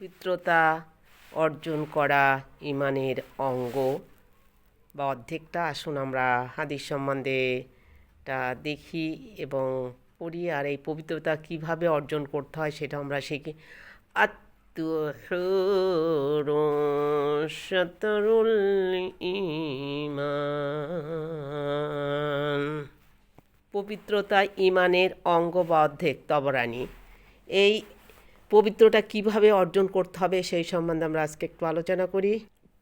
পবিত্রতা অর্জন করা ঈমানের অঙ্গ বা অর্ধেকটা। আসুন আমরা হাদিস সম্বন্ধে তা দেখি এবং পড়ি, আর এই পবিত্রতা কিভাবে অর্জন করতে হয় সেটা আমরা শিখি। আত্তুহুরু শাতরুল ঈমান। পবিত্রতা ঈমানের অঙ্গ বা অর্ধেক। তবরানী। এই পবিত্রতা কিভাবে অর্জন করতে হবে সেই সম্বন্ধে আমরা আজকে একটু আলোচনা করি।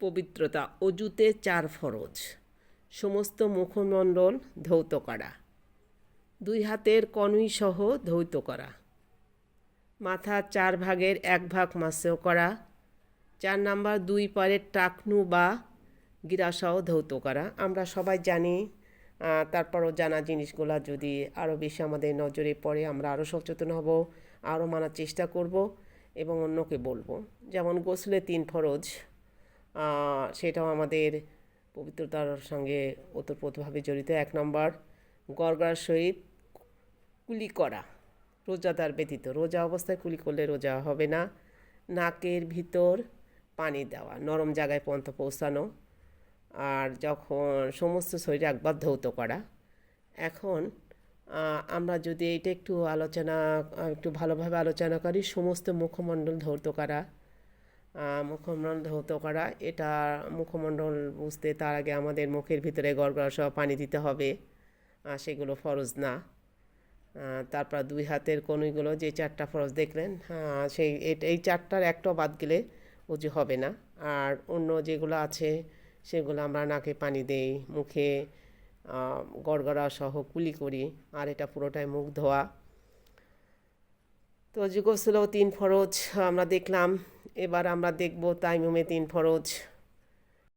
পবিত্রতা। অজুতে 4 ফরজ। সমস্ত মুখমণ্ডল ধৌত করা, 2 হাতের কনুই সহ ধৌত করা, মাথা 4 ভাগের 1 ভাগ মাসেও করা, 4 নাম্বার 2 পায়ের টাকনু বা গিরাসহ ধৌত করা। আমরা সবাই জানি, তারপরও জানা জিনিসগুলো যদি আরও বেশি আমাদের নজরে পড়ে আমরা আরও সচেতন হব, আরও মানার চেষ্টা করব এবং অন্যকে বলবো। যেমন গোসলে 3 ফরজ, সেটাও আমাদের পবিত্রতার সঙ্গে ওতপ্রোতভাবে জড়িত। 1 নম্বর গড়গড়ার সহিত কুলি করা, রোজাদার ব্যতীত। রোজা অবস্থায় কুলি করলে রোজা হবে না। নাকের ভিতর পানি দেওয়া, নরম জায়গায় পর্যন্ত পৌঁছানো, আর যখন সমস্ত শরীরে একবার ধৌত করা। এখন আমরা যদি এটা একটু ভালোভাবে আলোচনা করি, সমস্ত মুখমণ্ডল ধৌত করা। মুখমণ্ডল ধৌত করা, এটা মুখমণ্ডল বুঝতে তার আগে আমাদের মুখের ভিতরে গড়গড়া সহ পানি দিতে হবে, সেগুলো ফরজ না। তারপর 2 হাতের কনুইগুলো, যে 4টা ফরজ দেখলেন, এই 4টার একটাও বাদ গেলে উজু হবে না। আর অন্য যেগুলো আছে সেগুলো আমরা নাকে পানি দেই, মুখে গড়গড়া সহ কুলি করি, আর এটা পুরোটাই মুখ ধোয়া। তো গোসলেও 3 ফরজ আমরা দেখলাম। এবার আমরা দেখব তাইমুমে 3 ফরজ।